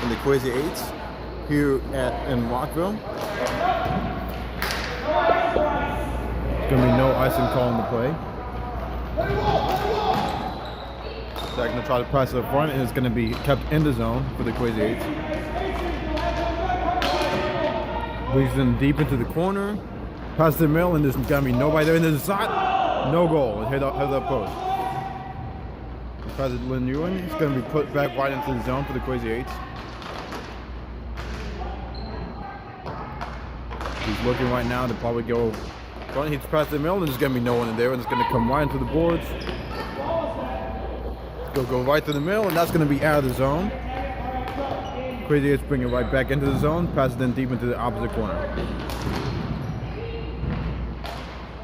in the Crazy 8's here in Rockville. There's going to be no icing call in the play. They're going to try to pass it up front, and it's going to be kept in the zone for the Crazy 8's. Leads them deep into the corner. Pass to the middle, and there's going to be nobody there. And there's a shot. No goal. It hit that post. Pass it to Lynn Ewan. It's going to be put back right into the zone for the Crazy 8's. He's looking right now to probably go front. He's past the middle, and there's going to be no one in there, and it's going to come right into the boards. Go right to the middle, and that's going to be out of the zone. Crazy 8's bring it right back into the zone, pass it then deep into the opposite corner.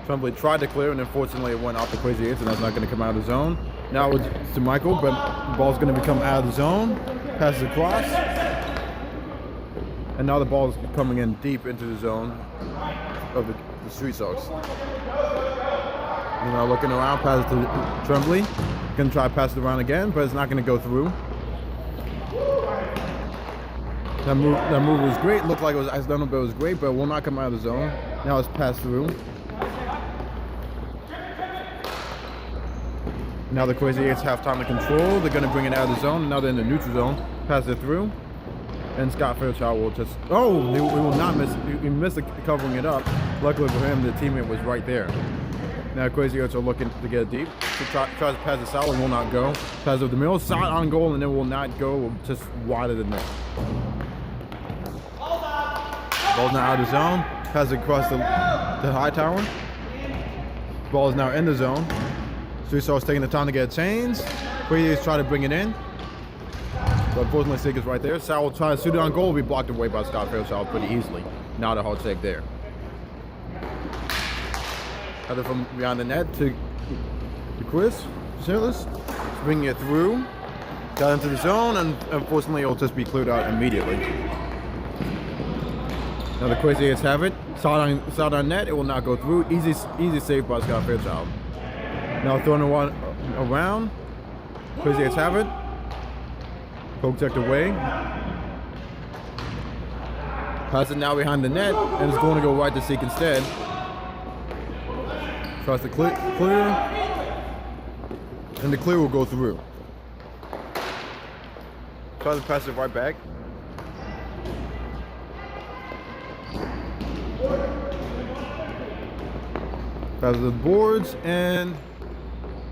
Tremblay tried to clear, and unfortunately it went off the Crazy 8's, and that's not going to come out of the zone. Now it's to Michael, but the ball's going to become out of the zone. Passes across. And now the ball is coming in deep into the zone of the Street Sox. You know, looking around, pass it to Tremblay. Gonna try to pass it around again, but it's not gonna go through. That move was great. Looked like it was accidental, but it was great, but it will not come out of the zone. Now it's passed through. Now the Crazy 8's have time to control. They're gonna bring it out of the zone. Now they're in the neutral zone. Pass it through. And Scott Fairchild will just, he will not miss, he missed covering it up. Luckily for him, the teammate was right there. Now Crazy 8's are looking to get it deep. He tries to pass the salad, will not go. Pass over the middle, shot on goal, and then will not go, just wide of the net. Ball's now out of the zone. Pass it across the high tower. Ball is now in the zone. Street Sox taking the time to get chains. Crazy 8's trying to bring it in. But unfortunately, Sig is right there. Sal will try to shoot it on goal, will be blocked away by Scott Fairchild pretty easily. Not a hard shake there. Header from behind the net to Chris Silas. Bringing it through. Got into the zone, and unfortunately, it'll just be cleared out immediately. Now the Crazy 8's have it. Shot on net, it will not go through. Easy save by Scott Fairchild. Now throwing one around. Crazy 8's have it. Poke checked away. Pass it now behind the net, and it's going to go right to Seek instead. Tries to clear, and the clear will go through. Tries to pass it right back. Pass to the boards, and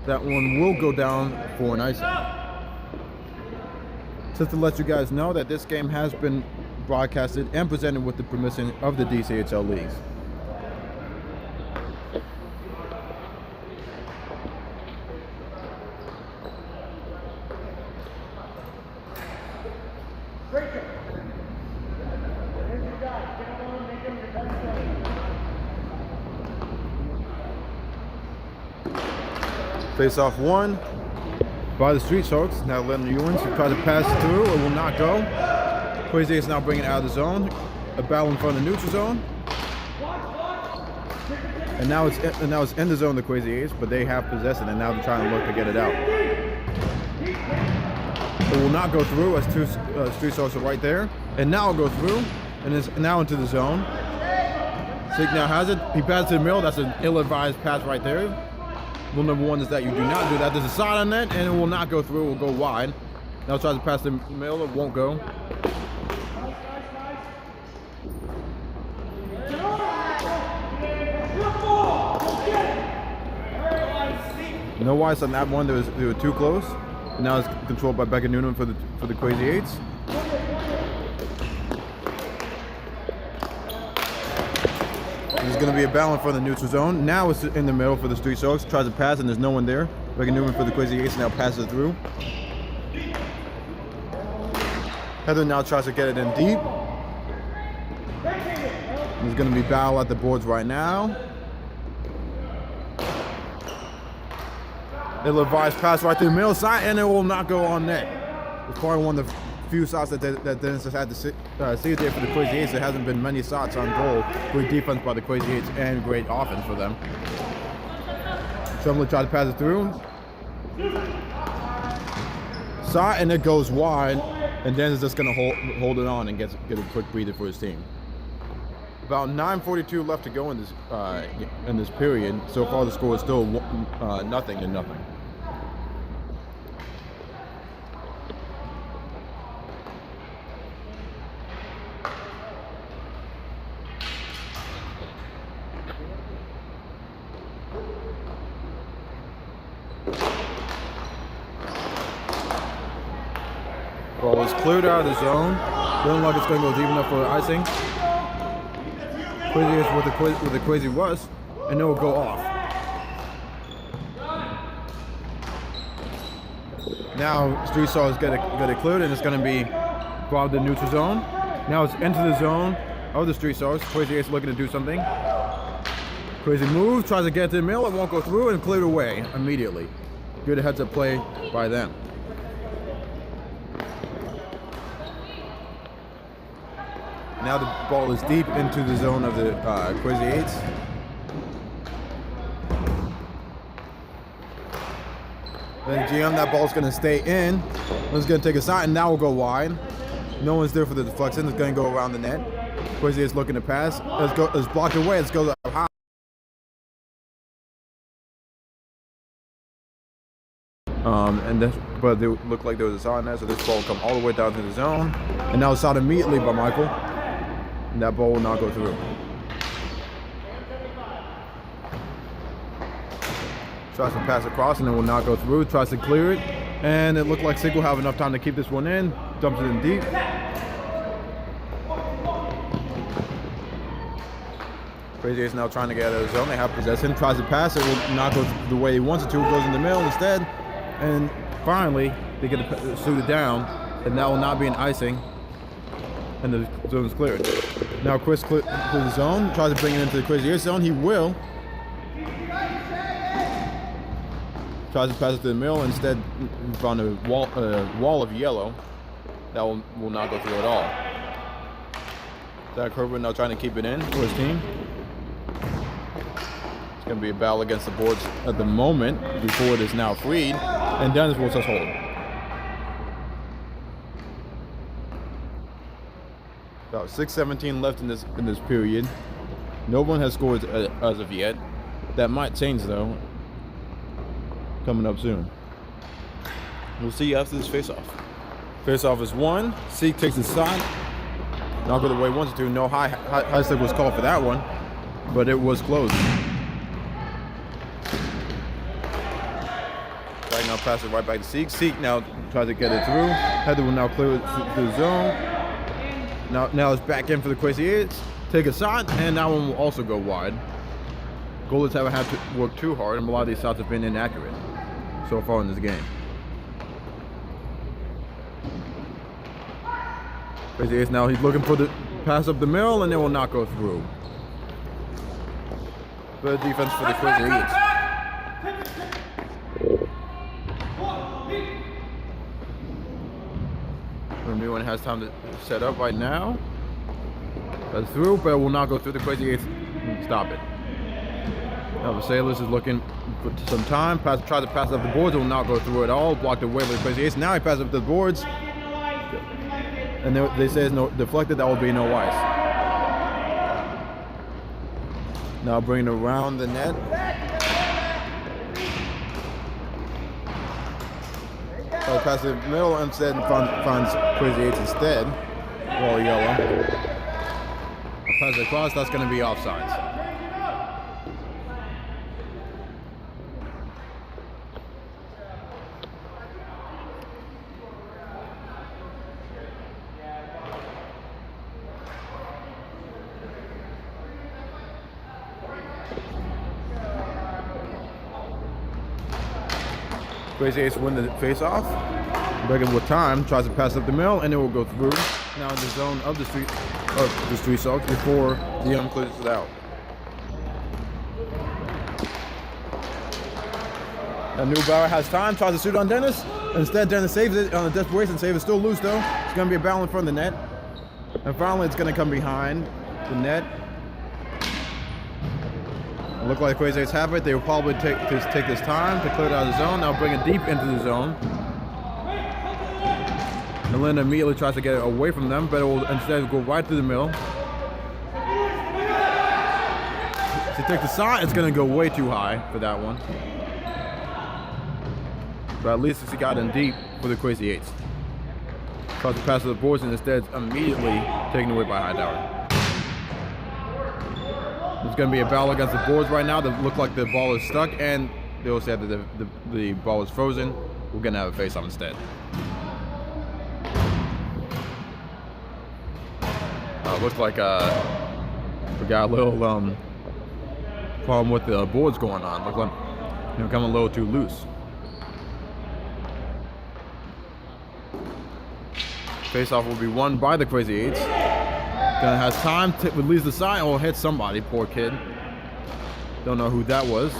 that one will go down for an icing. Just to let you guys know that this game has been broadcasted and presented with the permission of the DCHL Leagues. Face off one by the Street Sox. Now letting Ewan try to pass it through. It will not go. Crazy 8's now bringing it out of the zone. A battle in front of the neutral zone. And now it's in the zone, the Crazy 8's, but they have possessed it, and now they're trying to look to get it out. It will not go through as two Street Sox are right there. And now it'll go through, and it's now into the zone. Sig now has it. He passed to the middle. That's an ill-advised pass right there. Rule number one is that you do not do that. There's a side on that, and it will not go through. It will go wide. Now tries to pass the middle. It won't go. No ice on that one. They were too close. And now it's controlled by Becca Noonan for the Crazy 8's. There's going to be a battle in front of the neutral zone. Now it's in the middle for the Street Sox. Tries to pass, and there's no one there. Becca Noonan for the Crazy 8's now passes it through. Heather now tries to get it in deep. There's going to be battle at the boards right now. Ill-advised pass right through the middle side, and it will not go on net. It's probably one of the few shots that Dennis has had to see there for the Crazy 8's. There hasn't been many shots on goal. Great defense by the Crazy 8's and great offense for them. Tremblay tried to pass it through. Shot, and it goes wide. And Dennis is just going to hold it on and get a quick breather for his team. About 9:42 left to go in this period. So far, the score is still 0-0. Ball is cleared out of the zone. Doesn't look like it's going to go deep enough for icing. Crazy is with the crazy rush, and it will go off. Now Street Stars get it cleared, and it's going to be brought to the neutral zone. Now it's into the zone of the Street Stars. Crazy is looking to do something. Crazy move, tries to get to the middle, it won't go through, and cleared away immediately. Good heads-up play by them. Now the ball is deep into the zone of the Crazy 8's. Then GM, that ball's going to stay in. It's going to take a shot, and now will go wide. No one's there for the deflection. It's going to go around the net. Crazy 8's looking to pass. It's blocked away. It goes up high. But they looked like there was a shot in there, so this ball will come all the way down to the zone. And now it's shot immediately by Michael. And that ball will not go through. Tries to pass across and it will not go through. Tries to clear it. And it looked like Sig will have enough time to keep this one in. Dumps it in deep. Crazy is now trying to get out of the zone. They have possession. Tries to pass. It will not go the way he wants it to. It goes in the middle instead. And finally, they get to shoot it down. And that will not be an icing. And the zone is cleared. Now Chris clears the zone, tries to bring it into the Crazy 8 zone. He will. Tries to pass it to the middle. Instead, found a wall of yellow. That will not go through at all. Zach Herbert now trying to keep it in for his team. It's going to be a battle against the boards at the moment before it is now freed. And Dennis will just hold. About 6:17 left in this period. No one has scored as of yet. That might change though. Coming up soon. We'll see after this face-off. Face-off is won. Seek takes a shot. Not go the way he wants it to. No high stick was called for that one, but it was close. Right now, pass it right back to Seek. Seek now tries to get it through. Heather will now clear it to the zone. Now it's back in for the Crazy 8's. Take a shot, and that one will also go wide. Goalies haven't had to work too hard, and a lot of these shots have been inaccurate so far in this game. Crazy 8's now, he's looking for the pass up the middle, and it will not go through. Good defense for the Crazy 8's. New one has time to set up right now. That's through, but it will not go through. The Crazy 8's stop it. Now the Sailors is looking for some time. Try to pass up the boards. It will not go through at all. Blocked away by the Crazy 8's. Now he passes up the boards. And they say it's no deflected. That will be no ice. Now bringing it around the net. Pass the middle instead and finds Crazy 8's instead. Wall yellow. Pass it across, that's going to be offsides. Crazy 8's win the face-off. Begging with time, tries to pass up the middle, and it will go through. Now in the zone of the Street Sox before the clears it out. And Neubauer has time, tries to shoot on Dennis. Instead, Dennis saves it on a desperation save. It's still loose though. It's going to be a battle in front of the net. And finally, it's going to come behind the net. Look like Crazy 8's have it. They will probably take this time to clear it out of the zone. Now bring it deep into the zone. Melinda immediately tries to get it away from them, but it will instead go right through the middle. She takes the side, it's gonna go way too high for that one. But at least she got in deep for the Crazy 8's. Tries to pass to the boards and instead it's immediately taken away by Hightower. There's going to be a battle against the boards right now that look like the ball is stuck, and they will say that the ball is frozen. We're going to have a face-off instead. Looks like we got a little problem with the boards going on. Looks like they're coming a little too loose. Face-off will be won by the Crazy 8's. Gonna have time to release the side or hit somebody, poor kid. Don't know who that was.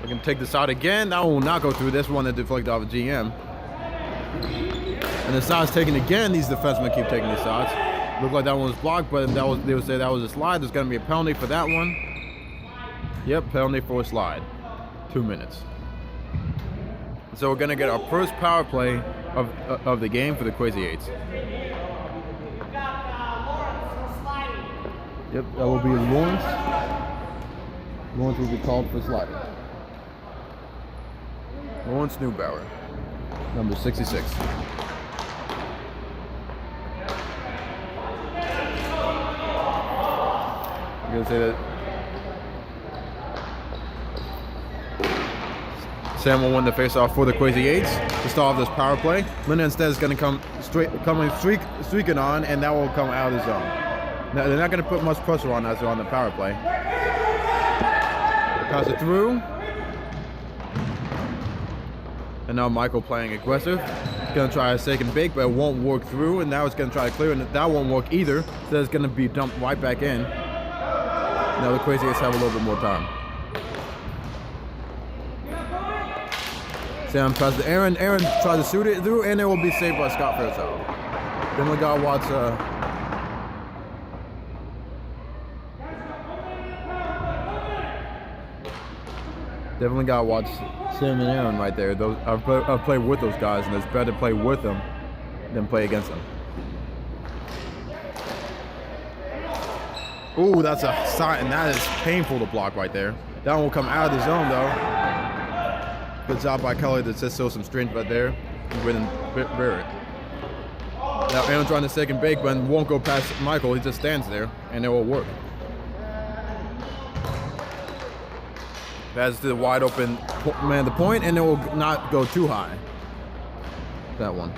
We're gonna take the side again. That one will not go through. This one that deflected off a GM. And the side's taken again. These defensemen keep taking the sides. Looked like that one was blocked, but they would say that was a slide. There's gonna be a penalty for that one. Yep, penalty for a slide. 2 minutes. So we're gonna get our first power play of the game for the Crazy 8's. Yep, that will be Lawrence. Lawrence will be called for sliding. Lawrence Neubauer, number 66. I'm gonna say that Sam will win the face-off for the Crazy 8's to start off this power play. Linda instead is going to come streaking on, and that will come out of the zone. Now, they're not going to put much pressure on as they're on the power play. Pass it through. And now Michael playing aggressive. He's going to try a shake and bake, but it won't work through. And now it's going to try to clear, and that won't work either. So it's going to be dumped right back in. Now the Crazy 8's have a little bit more time. Sam passes to Aaron. Aaron tries to shoot it through, and it will be saved by Scott Fairchild. Then we got Watts. Definitely got to watch Sam and Aaron right there. Those I've played with those guys, and it's better to play with them than play against them. Ooh, that's a sign, and that is painful to block right there. That one will come out of the zone though. Good job by Kelly to just show some strength right there. Barrett. Now Aaron's trying to shake and bake, but won't go past Michael. He just stands there, and it will work. That's the wide open man the point, and it will not go too high. That one.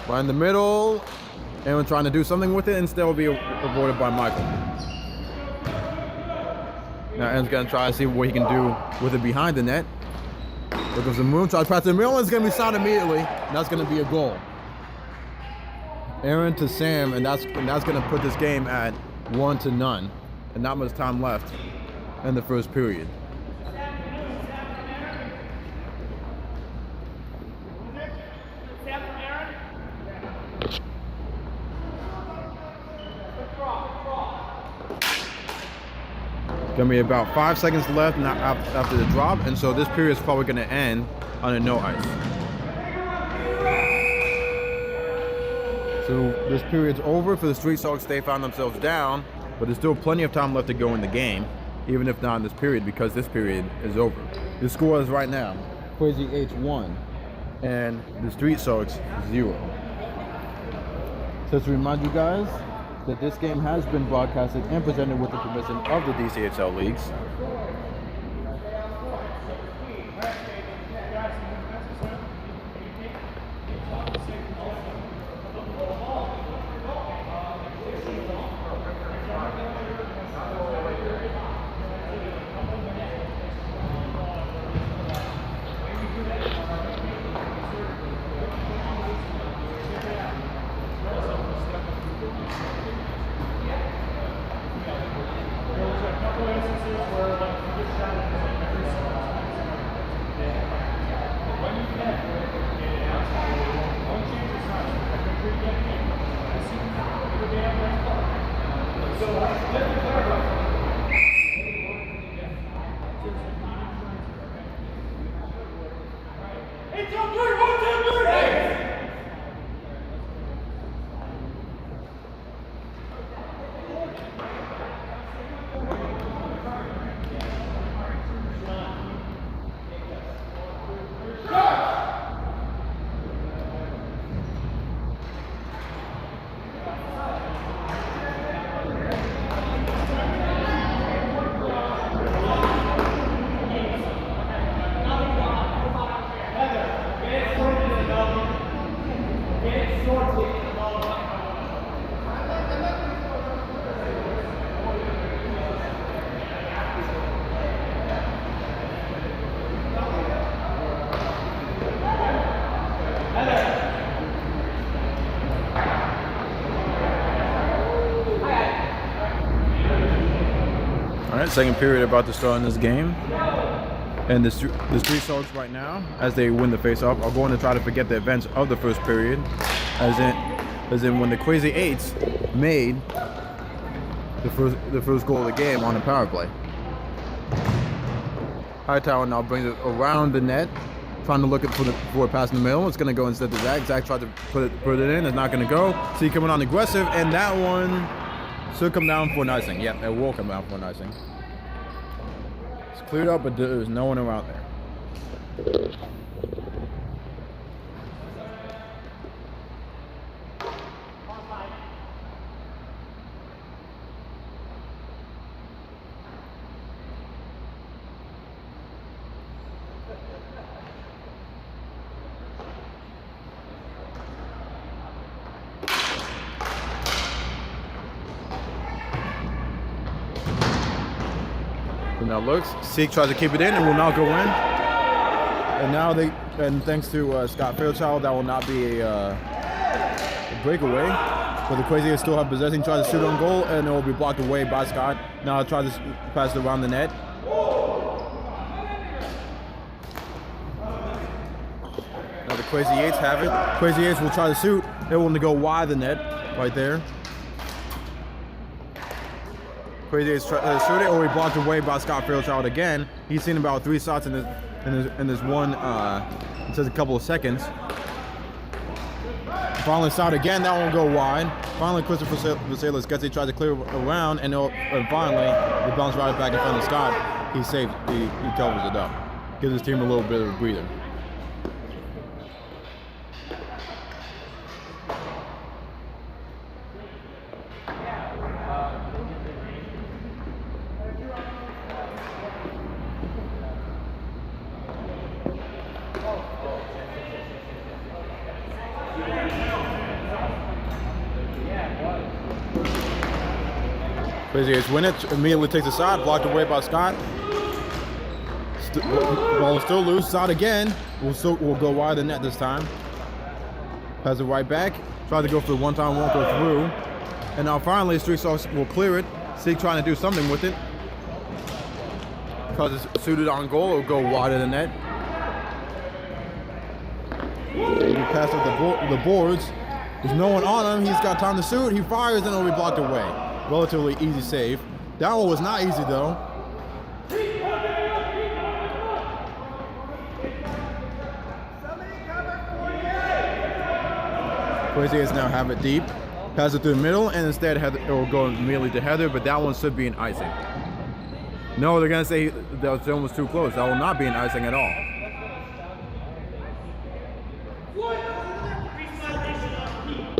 Right in the middle. Aaron trying to do something with it, instead will be avoided by Michael. Now Aaron's gonna try to see what he can do with it behind the net. There goes the moon, tries to pass to the middle, and it's gonna be shot immediately. And that's gonna be a goal. Aaron to Sam, and that's gonna put this game at 1-0. And not much time left in the first period. It's gonna be about 5 seconds left after the drop, and so this period is probably gonna end on a no ice. So this period's over for the Street Sharks. They found themselves down, but there's still plenty of time left to go in the game, even if not in this period, because this period is over. The score is right now, Crazy 8's 1, and the Street Sharks 0. So to remind you guys that this game has been broadcasted and presented with the permission of the DCHL Leagues. Instances where like Second period about to start in this game, and the three Sox right now, as they win the face-off, are going to try to forget the events of the first period, as in when the Crazy 8's made the first goal of the game on a power play. Hightower now brings it around the net, trying to look for a pass in the middle. It's going to go instead to Zach. Zach tried to put it in. It's not going to go. See coming on aggressive, and that one should come down for an icing. Yeah, it will come down for an icing. Cleared up, but there's no one around there. Now looks, Seek tries to keep it in and will not go in. And now thanks to Scott Fairchild, that will not be a breakaway. But the Crazy 8's still have possession, tries to shoot on goal, and it will be blocked away by Scott. Now tries to pass it around the net. Now the Crazy 8's have it. Crazy 8's will try to shoot. They will go wide the net right there. Crazy 8's try to shoot it, or he blocked away by Scott Fairchild again. He's seen about 3 shots in this one. It says a couple of seconds. Finally shot again. That won't go wide. Finally, Christopher Vaselis gets it, tries to clear around, and finally the bounce right back in front of Scott. He saves. He covers it up. Gives his team a little bit of a breather. Crazy 8's win it, immediately takes a shot, blocked away by Scott. Ball is still loose, shot again. We'll go wide the net this time. Pass it right back, try to go for the one-time, won't go through. And now finally, Street Sox will clear it. Seek trying to do something with it. Tries to shoot it on goal, it'll go wide of the net. He passed up the boards. There's no one on him, he's got time to shoot, he fires and it'll be blocked away. Relatively easy save. That one was not easy though. Crazy 8's now have it deep. Pass it through the middle, and instead it will go immediately to Heather, but that one should be an icing. No, they're going to say that zone was too close. That will not be an icing at all.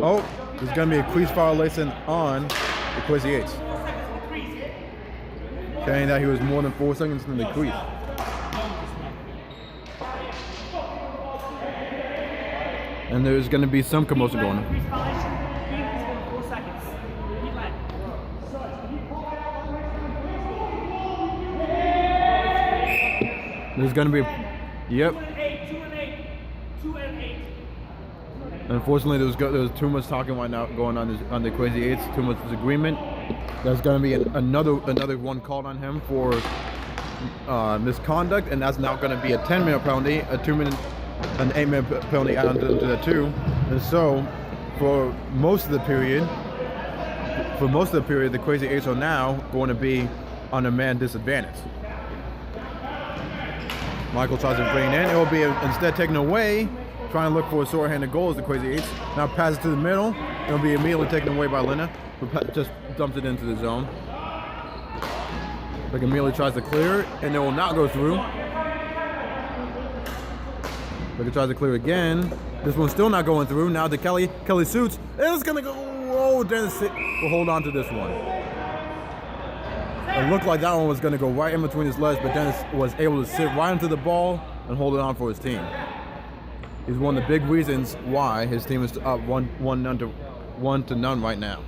Oh, there's going to be a crease violation on the Crazy 8's. Saying that he was more than 4 seconds in the crease. And there's going to be some commotion going on. There's going to be, yep. 2 and 8. Unfortunately, there was too much talking right now going on the Crazy 8's, too much disagreement. There's going to be another one called on him for misconduct, and that's now going to be a 10-minute penalty, a 2-minute, an 8-minute penalty added to that too. And so, for most of the period, the Crazy 8's are now going to be on a man disadvantage. Michael tries to bring it in. It will be instead taken away. Trying to look for a short-handed goal as the Crazy 8's. Now passes to the middle. It'll be immediately taken away by Lena, who just dumps it into the zone. Like immediately tries to clear, and it will not go through. Like tries to clear again. This one's still not going through. Now to Kelly. Kelly shoots. It's gonna go. Oh, Dennis will hold on to this one. It looked like that one was gonna go right in between his legs, but Dennis was able to sit right into the ball and hold it on for his team. He's one of the big reasons why his team is up 1-0 right now.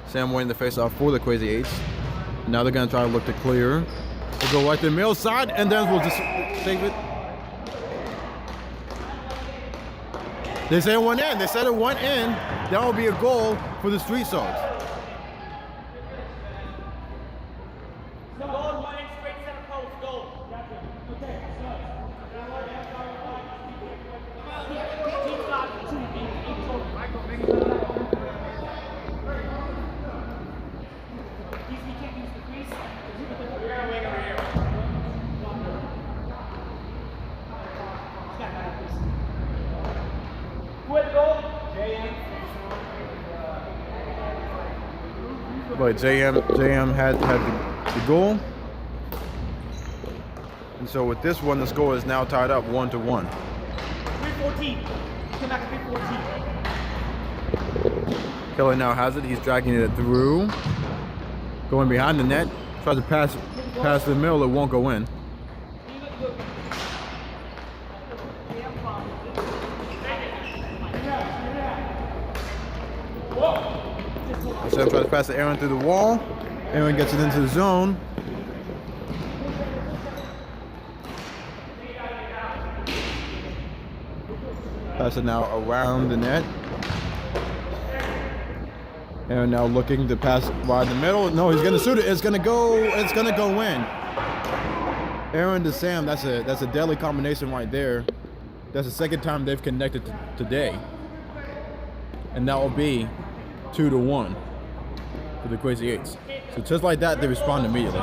Sam winning the face-off for the Crazy 8's. Now they're going to try to look to clear. They'll go right to the middle side, and then we'll just save it. They said it went in. They said it went in. That will be a goal for the Street Sogs. But JM had the goal. And so with this one, the score is now tied up 1-1. 3-14. Come back at 3-14. Kelly now has it. He's dragging it through. Going behind the net. Tries to pass the middle. It won't go in. Sam tries to pass to Aaron through the wall. Aaron gets it into the zone. Pass it now around the net. Aaron now looking to pass wide the middle. No, he's gonna shoot it. It's gonna go in. Aaron to Sam, that's a deadly combination right there. That's the second time they've connected today. And that will be 2-1 for the Crazy 8's. So just like that, they respond immediately.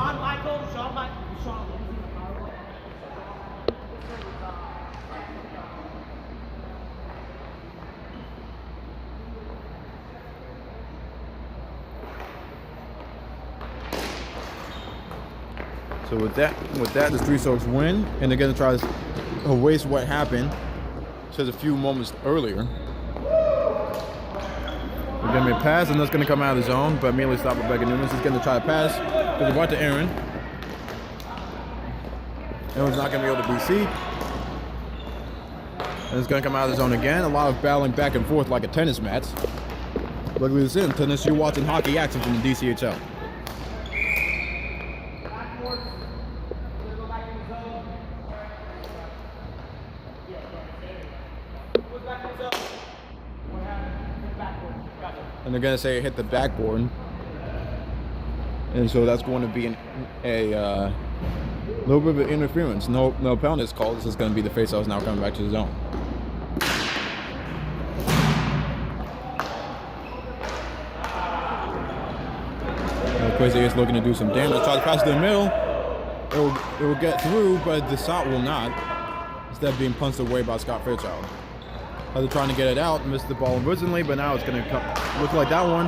So with that, the Street Sogs win, and they're gonna try to erase what happened just a few moments earlier. We're gonna be a pass, and that's gonna come out of the zone, but immediately stopped Rebecca Nunez. He's gonna try to pass, because it's right to Aaron. Aaron's not gonna be able to be seat. And it's gonna come out of the zone again. A lot of battling back and forth like a tennis match. Luckily this isn't tennis, you're watching hockey action from the DCHL. And they're gonna say it hit the backboard, and so that's going to be a little bit of interference. No penalty is called. This is going to be the face-off now coming back to the zone. Crazy is looking to do some damage. Try to pass to the middle. It will get through, but the shot will not. Instead of being punched away by Scott Fairchild. They're trying to get it out, missed the ball originally, but now it's going to look like that one.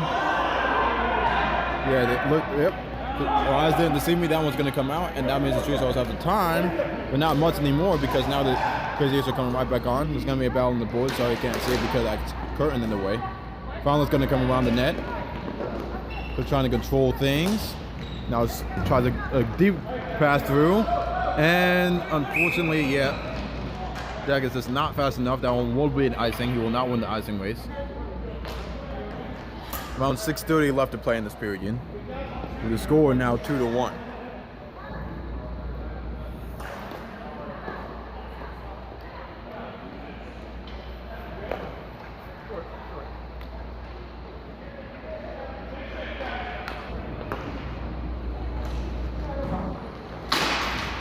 Yeah, yep. The eyes didn't deceive me. That one's going to come out, and that means the Street Sogs have the time, but not much anymore because now the Crazy 8's are coming right back on. There's going to be a battle on the board, so you can't see it because that curtain in the way. Finally, it's going to come around the net. They're trying to control things. Now it's tries a deep pass through, and unfortunately, yeah. Jack is just not fast enough. That one will be an icing. He will not win the icing race. Around 6:30 left to play in this period. With the score now 2-1.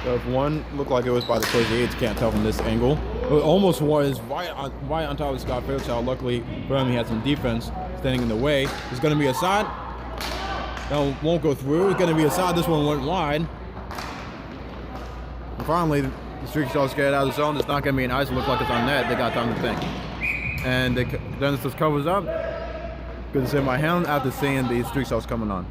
So if one looked like it was by the Crazy 8's, can't tell from this angle. Almost was right on top of Scott Fairchild. Luckily for him, he had some defense standing in the way. It's going to be a shot. That won't go through. It's going to be a shot. This one went wide. And finally, the Street Sharks get out of the zone. It's not going to be an ice. It looks like it's on net. They got time to think. And Dennis just covers up. Good to see by him after seeing the Street Sharks coming on.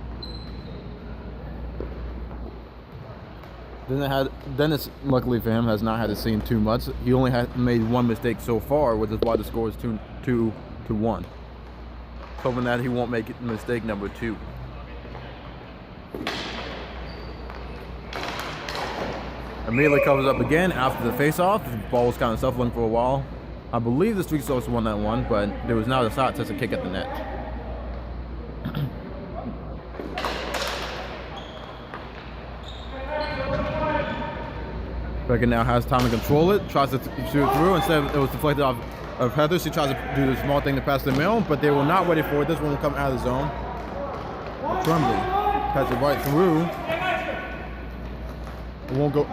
Dennis, luckily for him, has not had to see too much. He only made one mistake so far, which is why the score is 2-1. Hoping that he won't make mistake number 2. Immediately covers up again after the face-off. The ball was kind of shuffling for a while. I believe the Street Sharks won that one, but there was not a shot, just a kick at the net. Beckett now has time to control it, tries to shoot it through. Instead, it was deflected off of Heather. She tries to do the small thing to pass the mill, but they were not ready for it. This one will come out of the zone. Tremblay has it right through. It won't go.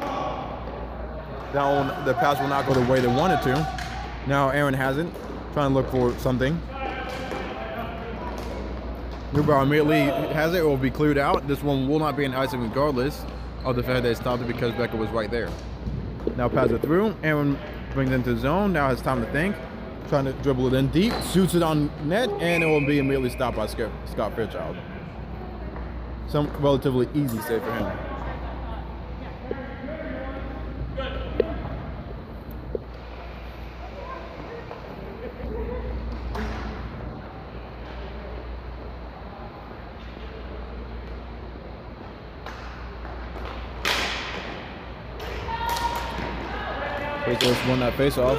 That one, the pass will not go the way they wanted to. Now Aaron has it, trying to look for something. Newbauer immediately has it. It will be cleared out. This one will not be an icing regardless of the fact that they stopped it because Beckett was right there. Now pass it through. Aaron brings it into the zone. Now has time to think. Trying to dribble it in deep. Shoots it on net, and it will be immediately stopped by Scott Fairchild. Some relatively easy save for him. Just won that face-off,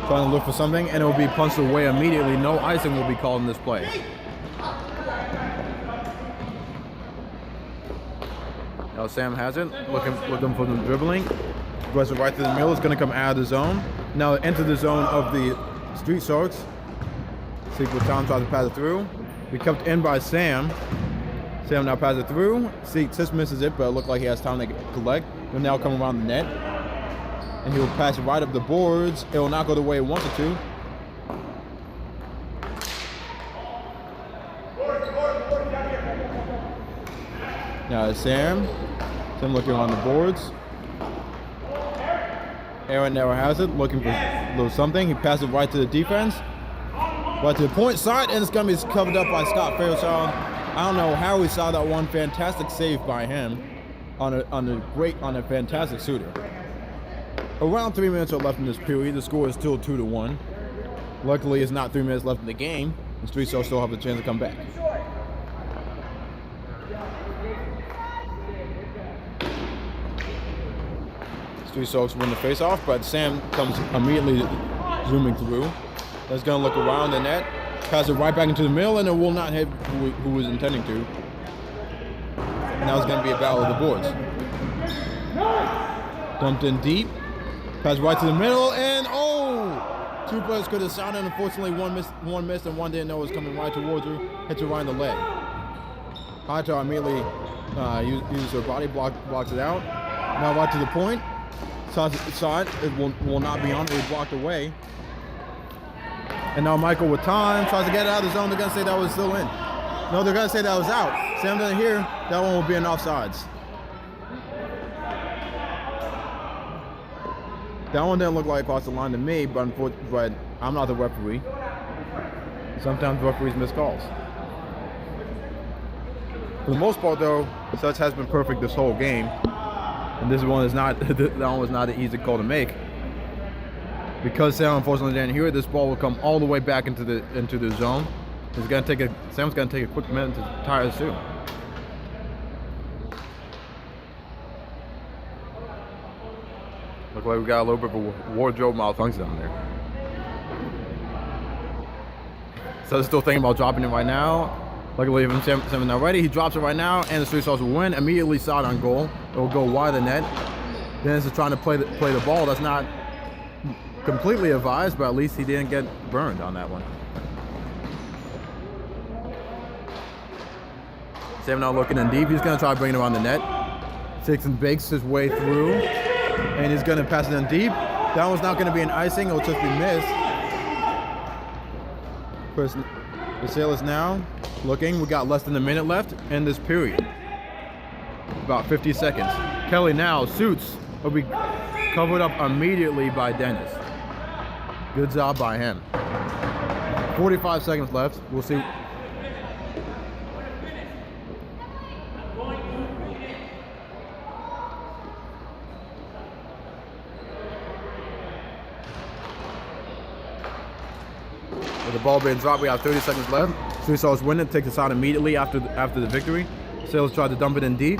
trying to look for something, and it will be punched away immediately. No icing will be called in this play. Now Sam has it, looking for the dribbling. Goes right through the middle. It's going to come out of the zone. Now enter the zone of the Street Sharks. Seek with Tom tries to pass it through. Be kept in by Sam. Sam now passes it through. Seek just misses it, but it looked like he has time to collect. He'll now come around the net. And he will pass it right up the boards. It will not go the way it wanted to. Now it's Sam. Sam looking on the boards. Aaron now has it, looking for a little something. He passes it right to the defense. Right to the point side, and it's going to be covered up by Scott Fairchild. I don't know how we saw that one. Fantastic save by him on a fantastic shooter. Around 3 minutes are left in this period. The score is still 2-1. Luckily, it's not 3 minutes left in the game. The Street Sharks still have the chance to come back. Street Sharks win the face-off, but Sam comes immediately zooming through. That's going to look around the net, pass it right back into the middle, and it will not hit who was intending to. Now it's going to be a battle of the boards. Dumped in deep. Pass right to the middle, and oh! 2 players could have shot it. Unfortunately, one missed, and one didn't know it was coming right towards her. Hits her right in the leg. Hightower immediately uses her body, blocks it out. Now right to the point. Shot, it will not be on. It was blocked away. And now Michael with time tries to get it out of the zone. They're going to say that was still in. No, they're going to say that was out. Sam doesn't hear. That one will be an offsides. That one didn't look like across the line to me, but I'm not the referee. Sometimes referees miss calls. For the most part, though, Such has been perfect this whole game, and this one is not. That one was not an easy call to make. Because Sam unfortunately didn't hear it, this ball will come all the way back into the zone. Sam's gonna take a quick minute to tie his shoe. Look like we got a little bit of a wardrobe malfunction down there. So they're still thinking about dropping it right now. Luckily, if Sam is not ready, he drops it right now, and the Street Sharks will win. Immediately shot on goal. It will go wide of the net. Dennis is trying to play the ball. That's not completely advised, but at least he didn't get burned on that one. Sam now looking in deep. He's going to try bringing it around the net. Six and bakes his way through. And he's going to pass it in deep. That one's not going to be an icing. It'll just be missed. Chris, the sailors now looking. We got less than a minute left in this period. About 50 seconds. Kelly now shoots. Will be covered up immediately by Dennis. Good job by him. 45 seconds left. We'll see. With the ball being dropped, we have 30 seconds left. Street Stars win it, takes us out immediately after the victory. Sailors tried to dump it in deep.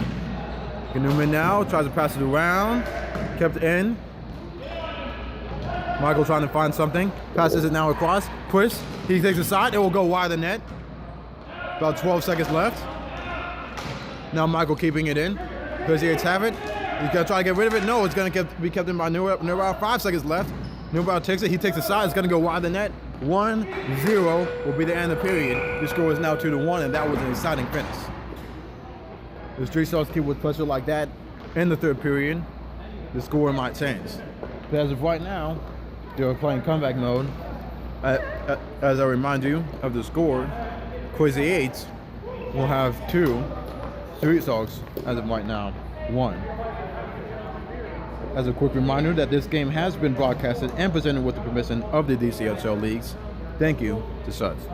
Newman now tries to pass it around. Kept in. Michael trying to find something. Passes it now across. Chris, he takes a shot. It will go wide of the net. About 12 seconds left. Now Michael keeping it in. Crazy 8's have it. He's going to try to get rid of it. No, it's going to be kept in by Neubauer. 5 seconds left. Neubauer takes it. He takes a shot. It's going to go wide of the net. 1-0 will be the end of the period. The score is now 2-1, and that was an exciting finish. The Street Stars keep with pressure like that in the third period, the score might change. But as of right now, they're playing comeback mode. As I remind you of the score, Crazy 8's will have 2, Street Stars as of right now 1. As a quick reminder that this game has been broadcasted and presented with the permission of the DCHL Leagues. Thank you to Suds.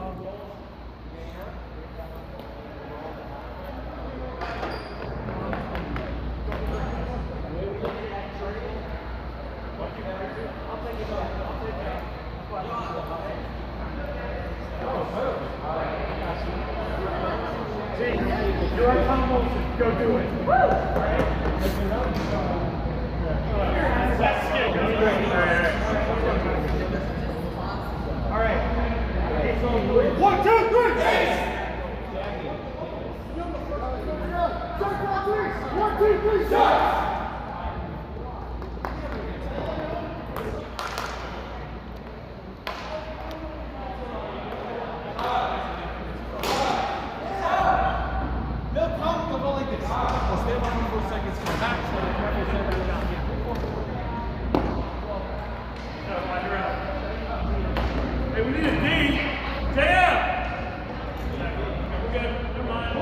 You're on top motion. Go do it. That's skill. All right. Okay, so 1, 2, 3. 1, 2, 3, shot. Hey, we need a D. JM! Okay, never mind.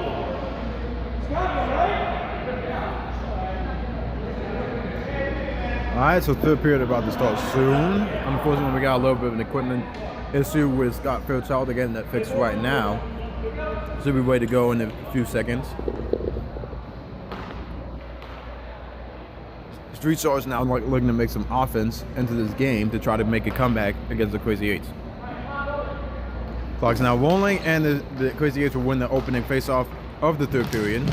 Alright, so third period about to start soon. Unfortunately, we got a little bit of an equipment issue with Scott Fairchild. They're getting that fixed right now. Should be ready to go in a few seconds. Street Stars now looking to make some offense into this game to try to make a comeback against the Crazy 8's. Clock's now rolling, and the Crazy 8's will win the opening face-off of the third period.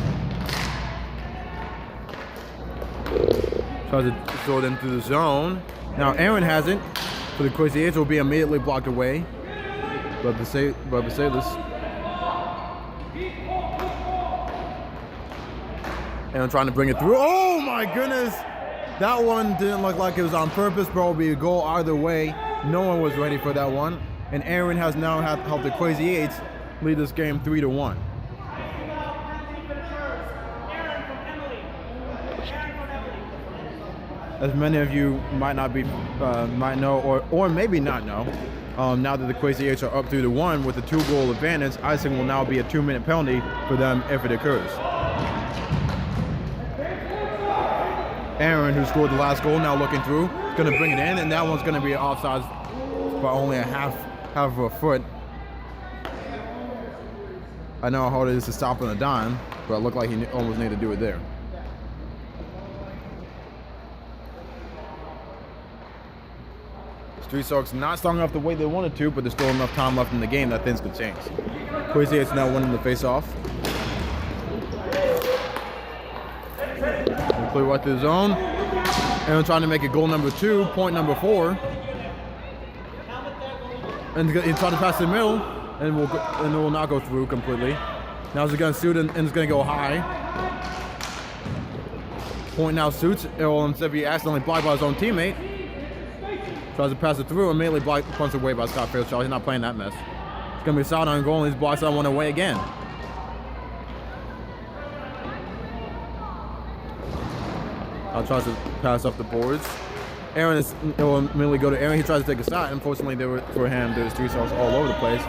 Tries to throw it into the zone. Now Aaron has it. So the Crazy 8's will be immediately blocked away. Love to say this. Aaron trying to bring it through. Oh my goodness! That one didn't look like it was on purpose, but it will be a goal either way. No one was ready for that one. And Aaron has now helped the Crazy 8's lead this game 3-1. As many of you might know, or maybe not know, now that the Crazy 8's are up 3-1 with a 2-goal advantage, icing will now be a 2-minute penalty for them if it occurs. Aaron, who scored the last goal, now looking through, is going to bring it in, and that one's going to be offside by only a half of a foot. I know how hard it is to stop on a dime, but it looked like he almost needed to do it there. Street Stars not starting off the way they wanted to, but there's still enough time left in the game that things could change. Crazy 8's now winning the face-off. Clear right to the zone. And trying to make it goal number 2, point number 4. And he's trying to pass the middle, and it will not go through completely. Now he's going to shoot, and it's going to go high. Point now shoots. It will instead be accidentally blocked by his own teammate. Tries to pass it through, immediately punched away by Scott Fairchild. He's not playing that mess. It's going to be a shot on goal, and he's blocked that one away again. I'll try to pass up the boards. Aaron will immediately go to Aaron. He tries to take a shot. Unfortunately, for him, there's 3 stars all over the place.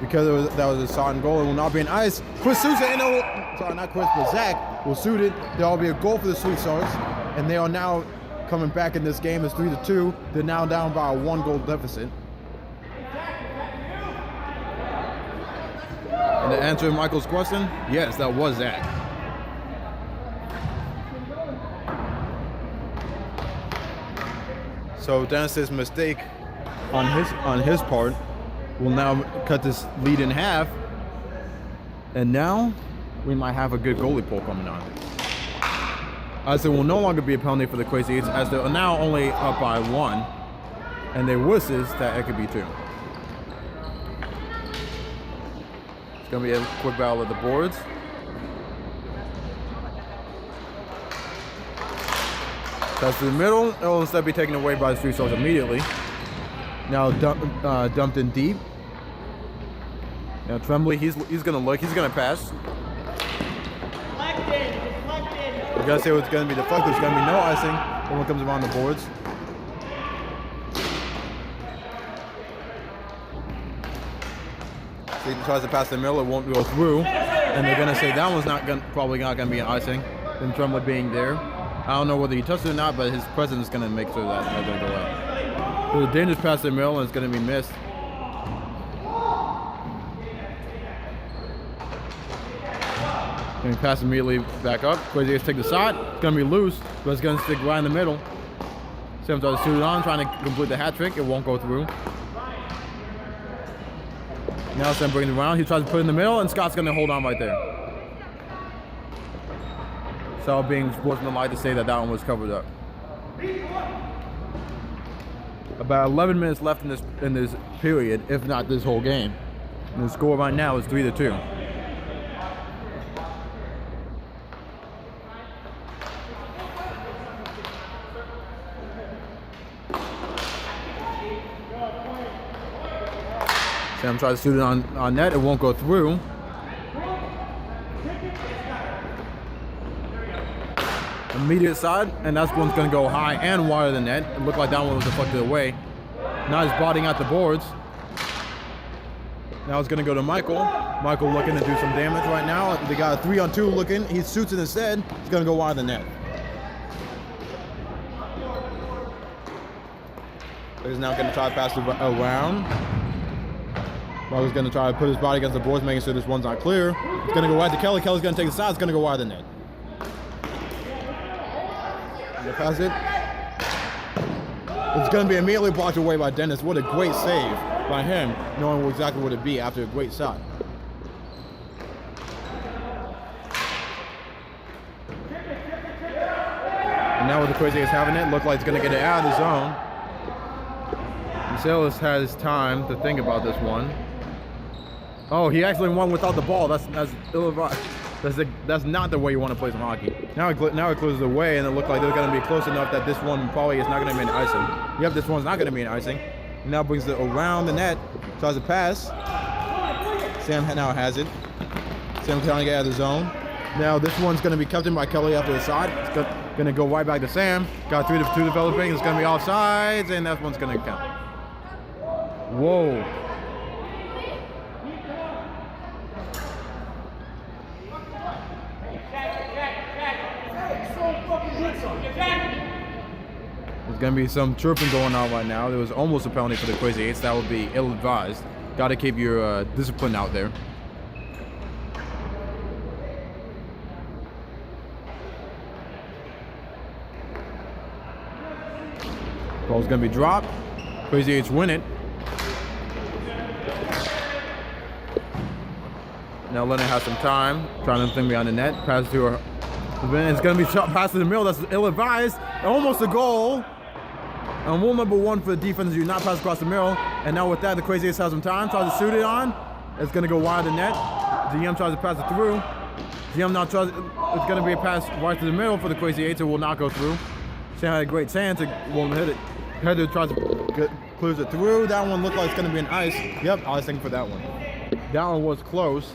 Because that was a shot and goal, it will not be an ice. Chris shoots it, sorry, not Chris, but Zach will shoot it. There will be a goal for the Sweet Stars, and they are now coming back in this game. It's 3-2. They're now down by a 1-goal deficit. And to answer Michael's question, yes, that was Zach. So Dennis's mistake on his part will now cut this lead in half, and now we might have a good goalie pull coming on. As it will no longer be a penalty for the Crazy 8s, as they're now only up by 1, and there wishes that it could be 2. It's gonna be a quick battle at the boards. Pass to the middle. It will instead be taken away by the 3 stars immediately. Now dumped in deep. Now Tremblay, he's gonna look. He's gonna pass. We're gonna say what's gonna be deflected. There's gonna be no icing when it comes around the boards. So he tries to pass the middle. It won't go through, and they're gonna say that one's probably not gonna be an icing. Then Tremblay being there. I don't know whether he touched it or not, but his presence is going to make sure that it's going to go out. There's a dangerous pass to the middle, and it's going to be missed. Going to pass immediately back up. Crazy 8s take the shot. It's going to be loose, but it's going to stick right in the middle. Sam tries to shoot it on, trying to complete the hat trick. It won't go through. Now Sam brings it around. He tries to put it in the middle, and Scott's going to hold on right there. So being sportsmanlike to say that one was covered up. About 11 minutes left in this period, if not this whole game. And the score right now is 3-2. Sam tries to shoot it on net. It won't go through. Immediate side, and that's one's going to go high and wide of the net. It looked like that one was deflected away. Now he's botting out the boards. Now it's going to go to Michael. Michael looking to do some damage right now. They got a 3-on-2 looking. He shoots it instead. He's going to go wide of the net. He's now going to try to pass it around. Michael's going to try to put his body against the boards, making sure this one's not clear. It's going to go wide to Kelly. Kelly's going to take the side. It's going to go wide of the net. Pass it. It's going to be immediately blocked away by Dennis. What a great save by him, knowing exactly what it'd be after a great shot. And now with the Crazy 8s having it, look like it's going to get it out of the zone. Marcellus has time to think about this one. Oh, he actually won without the ball. That's ill-advised. That's not the way you want to play some hockey. Now it closes away, and it looked like they're going to be close enough that this one probably is not going to be an icing. Yep, this one's not going to be an icing. Now brings it around the net, tries to pass. Sam now has it. Sam trying to get out of the zone. Now this one's going to be kept in by Kelly after the shot. It's going to go right back to Sam. Got 3-2 developing. It's going to be offsides, and that one's going to count. Whoa. There's going to be some chirping going on right now. There was almost a penalty for the Crazy 8s. That would be ill-advised. Got to keep your discipline out there. Ball's going to be dropped. Crazy 8s win it. Now Leonard has some time. Trying to think behind the net. Pass to her. It's going to be shot past to the middle. That's ill-advised. Almost a goal. And rule number 1 for the defense is you not pass across the middle. And now with that, the Crazy 8s has some time. Tries to shoot it on. It's going to go wide of the net. GM tries to pass it through. GM now tries. It's going to be a pass right to the middle for the Crazy 8s. It will not go through. Sam had a great chance. It won't hit it. Heather tries to clears it through. That one looked like it's going to be an ice. Yep, icing for that one. That one was close.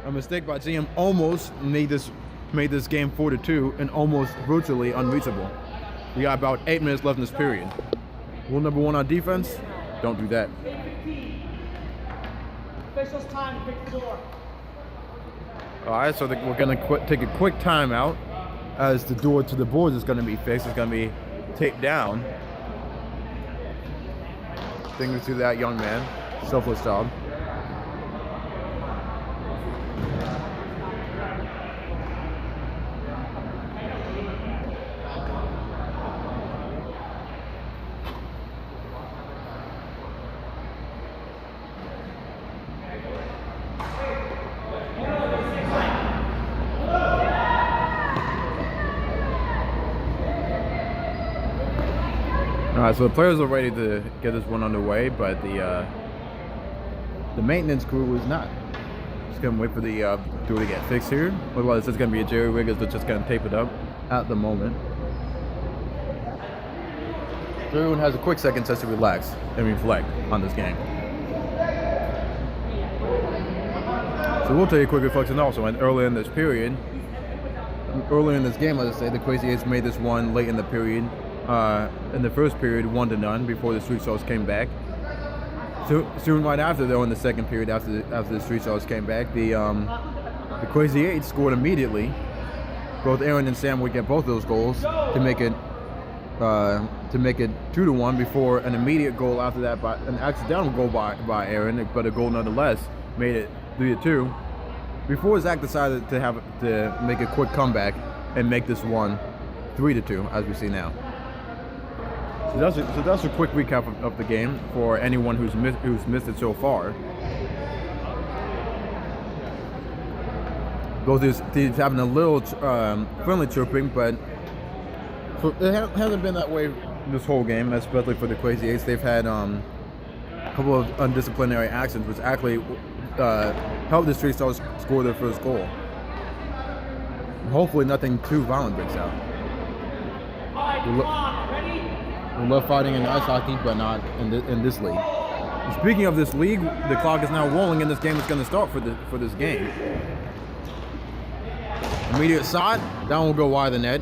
A mistake by GM almost made this game 4-2 and almost virtually unreachable. We got about 8 minutes left in this period. Rule number 1 on defense, don't do that. 8:15. Officials time to pick the door. All right, so we're gonna take a quick timeout as the door to the boards is gonna be fixed. It's gonna be taped down. Thank you to that young man, selfless job. All right, so the players are ready to get this one underway, but the maintenance crew is not. Just gonna wait for the door to get fixed here. Otherwise, it's gonna be a jerry rig. They're just gonna tape it up at the moment. Everyone has a quick second just to relax and reflect on this game. So we'll take a quick reflection also. And earlier in this period, earlier in this game, let's say the Crazy 8's made this one late in the period. In the first period, 1-0 before the Street Stars came back. So soon right after, though, in the second period, after the Street Stars came back, the Crazy 8 scored immediately. Both Aaron and Sam would get both those goals to make it 2-1 before an immediate goal after that, by an accidental goal by Aaron, but a goal nonetheless made it 3-2. Before Zach decided to make a quick comeback and make this one 3-2, as we see now. So that's a quick recap of the game for anyone who's missed it so far. Both these teams having a little friendly chirping, but it hasn't been that way this whole game, especially for the Crazy 8's. They've had a couple of undisciplinary actions, which actually helped the Street Stars score their first goal. Hopefully nothing too violent breaks out. We love fighting in ice hockey, but not in this league. And speaking of this league, the clock is now rolling, and this game is going to start for this game. Immediate shot, that one will go wide of the net.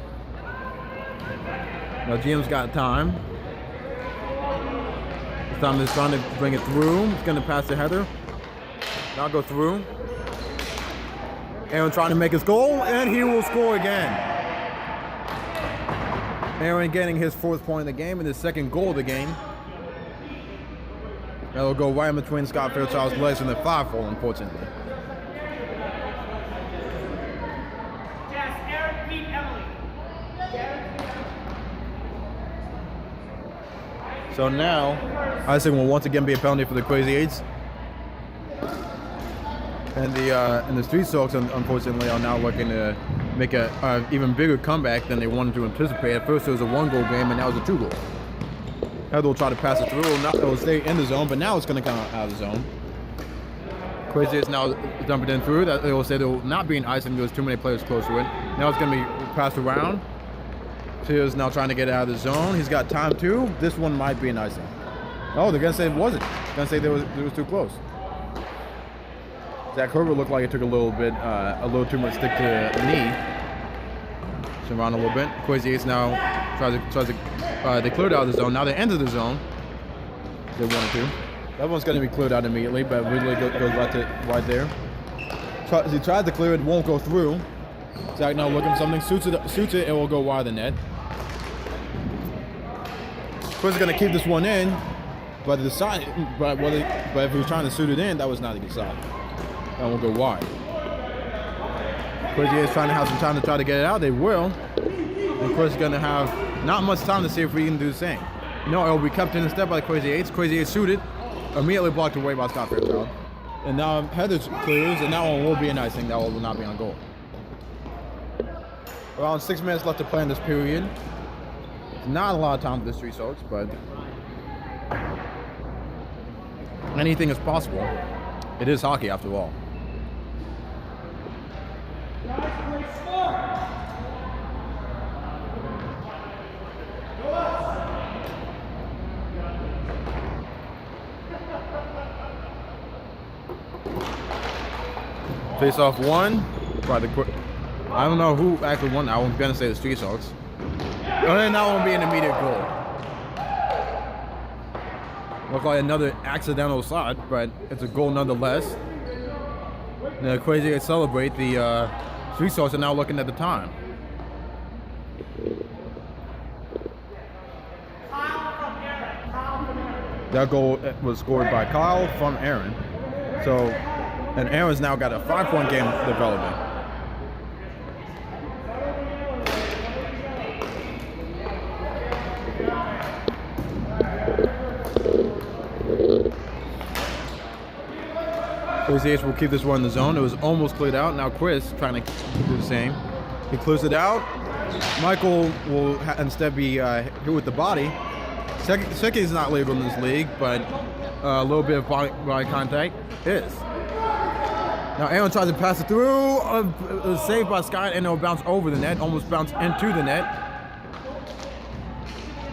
Now GM's got time. This time he's trying to bring it through. He's going to pass the header. Now go through. Aaron trying to make his goal, and he will score again. Aaron getting his 4th point of the game and his 2nd goal of the game. That'll go right in between Scott Fairchild's legs and the 5-hole, unfortunately. Yes, Aaron beat Emily. So now, icing will once again be a penalty for the Crazy 8's. And the Street Stars, unfortunately, are now looking to make a even bigger comeback than they wanted to anticipate. At first, it was a 1-goal game, and now it's a 2-goal. Heather will try to pass it through. It will stay in the zone, but now it's going to come out of the zone. Crazy is now dumping in through. They will say there will not be an icing. There's too many players close to it. Now it's going to be passed around. Tears now trying to get out of the zone. He's got time too. This one might be an icing. Oh, they're going to say it wasn't. They're going to say it was too close. Zach Herbert looked like it took a little too much stick to the knee. So around a little bit. Crazy 8's now tries to they cleared out of the zone. Now they enter the zone. They wanted to. That one's going to be cleared out immediately, but Ridley goes right there. He tries to clear it, won't go through. Zach now looking for something, suits it, it will go wide of the net. Chris is going to keep this one in, but if he was trying to suit it in, that was not a good shot. That will go wide. Crazy is trying to have some time to try to get it out. They will. And Chris is going to have not much time to see if we can do the same. No, it will be kept in instead by the Crazy 8's. Crazy 8 suited, immediately blocked away by Scott Fairchild. And now Heather clears, and that one will be an icing. That one will not be on goal. Around 6 minutes left to play in this period. Not a lot of time for the Street Stars, but anything is possible. It is hockey after all. Face off one by the I don't know who actually won. I was gonna say the Street Stars. then that won't be an immediate goal. Look like another accidental shot, but it's a goal nonetheless. The Crazy 8 celebrate. The Street Stars are now looking at the time. That goal was scored by Kyle from Aaron. So, and Aaron's now got a 5-point game developing. Crazy 8 will keep this one in the zone. It was almost cleared out. Now Chris trying to do the same. He clears it out. Michael will instead be hit with the body. Second is not legal in this league, but a little bit of body contact is. Now Aaron tries to pass it through. It was saved by Scott, and it'll bounce over the net, almost bounce into the net.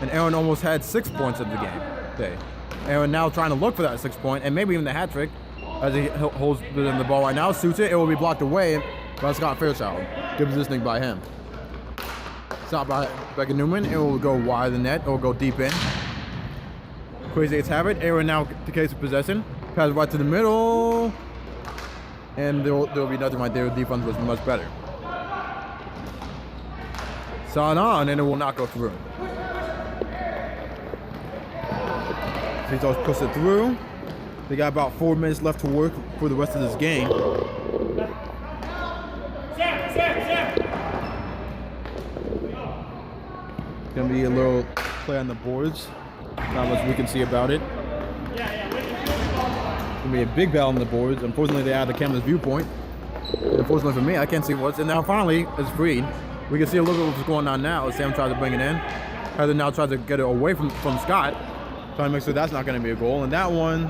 And Aaron almost had 6 points of the game. Okay. Aaron now trying to look for that 6-point, and maybe even the hat trick as he holds the ball right now. Shoots it. It will be blocked away by Scott Fairchild. Good positioning by him. Stop by Becca Newman. It will go wide of the net. It will go deep in. Crazy 8's have it. Aaron now takes possession. Pass right to the middle. And there'll be nothing right there. The defense was much better. Saw it on, and it will not go through. He's pushed it through. They got about 4 minutes left to work for the rest of this game. Gonna be a little play on the boards. Not much we can see about it. Gonna be a big battle on the boards. Unfortunately, they have the camera's viewpoint. Unfortunately for me, I can't see what's. And now finally, it's freed. We can see a little bit of what's going on now. Sam tries to bring it in. Heather now tries to get it away from Scott. Trying to make sure that's not going to be a goal. And that one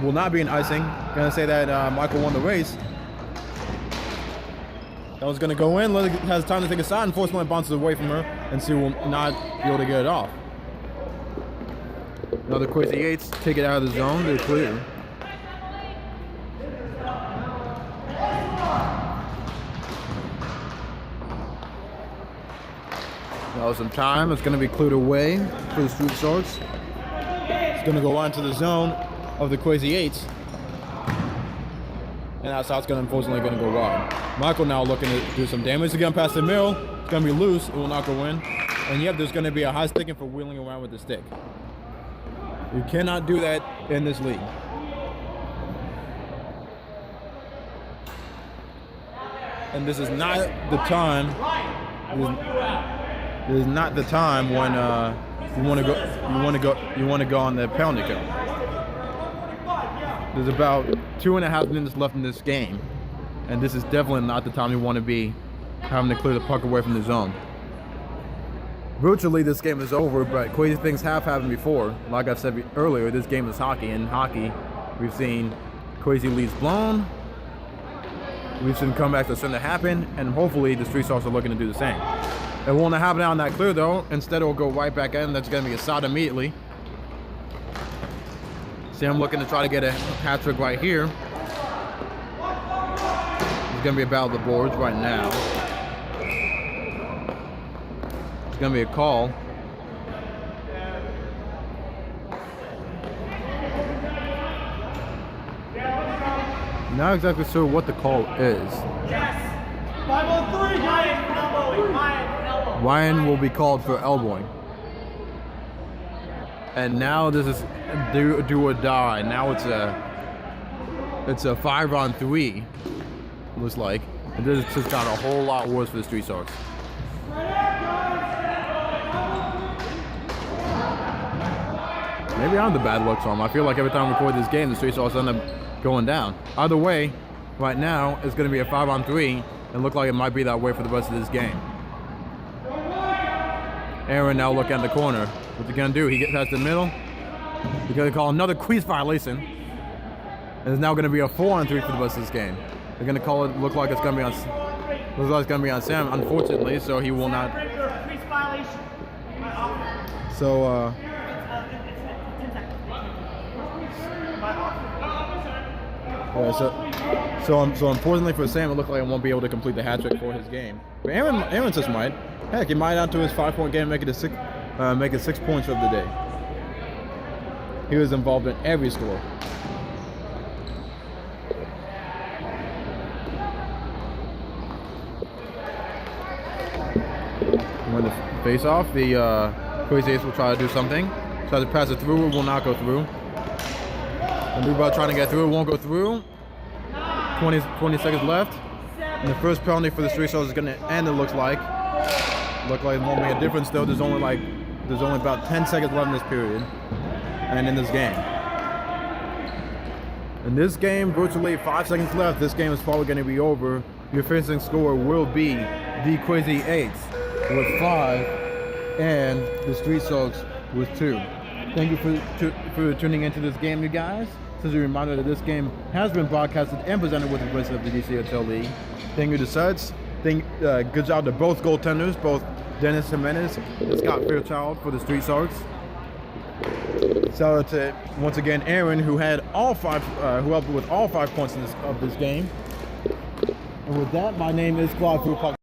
will not be an icing. Going to say that Michael won the race. That was going to go in. Has time to take a shot. Unfortunately, bounces away from her. And she will not be able to get it off. Now the Crazy 8's take it out of the zone. They're clear. Now some time. It's going to be cleared away for the Street Sharks. It's going to go on to the zone of the Crazy 8's. And that's how it's unfortunately going to go wide. Michael now looking to do some damage. Again, past the middle. It's going to be loose. It will not go in. And yep, there's going to be a high sticking for wheeling around with the stick. You cannot do that in this league. And this is not the time. This is not the time when you want to go on the penalty kill. There's about 2.5 minutes left in this game, and this is definitely not the time you want to be having to clear the puck away from the zone. Virtually, this game is over, but crazy things have happened before. Like I said earlier, this game is hockey. In hockey, we've seen crazy leads blown. We've seen comebacks that shouldn't happen, and hopefully the Street Stars are looking to do the same. It won't happen out on that clear though. Instead, it will go right back in. That's going to be a shot immediately. Sam looking to try to get a hat trick right here. It's going to be about the boards right now. It's going to be a call. Not exactly sure what the call is. Yes. 5-on-3. Ryan will be called for elbowing. And now this is do or die. Now it's a 5-on-3. Looks like. And this just got a whole lot worse for the Street Sharks. Maybe I'm the bad luck charm. I feel like every time we record this game, the Street Sharks end up going down. Either way, right now it's going to be a 5-on-3, and look like it might be that way for the rest of this game. Aaron now looking at the corner. What's he going to do? He gets past the middle. He's going to call another crease violation, and it's now going to be a 4-on-3 for the rest of this game. They're going to call it. Look like it's going to be on. Looks like it's going to be on Sam, unfortunately. So he will not. So. Yeah, so unfortunately for Sam, it looked like I won't be able to complete the hat trick for his game. But Aaron just might. Heck, he might out to his 5-point game, make it 6 points of the day. He was involved in every score. When the face off, the Crazy 8's will try to do something. Try to pass it through, it will not go through. And we're about trying to get through, it won't go through. 20 seconds left. And the first penalty for the Street Stars is going to end, it looks like. It won't make a difference though. There's only about 10 seconds left in this period. And in this game. In this game, virtually 5 seconds left. This game is probably going to be over. Your finishing score will be the Crazy 8's with 5 and the Street Sox with 2. Thank you for tuning into this game, you guys. This is a reminder that this game has been broadcasted and presented with the voice of the DCHL League. Thank you to Suds. Good job to both goaltenders, both Dennis Jimenez and Scott Fairchild for the Street Sox. Shout out to once again Aaron, who had who helped with all 5 points of this game. And with that, my name is Claude Philpott.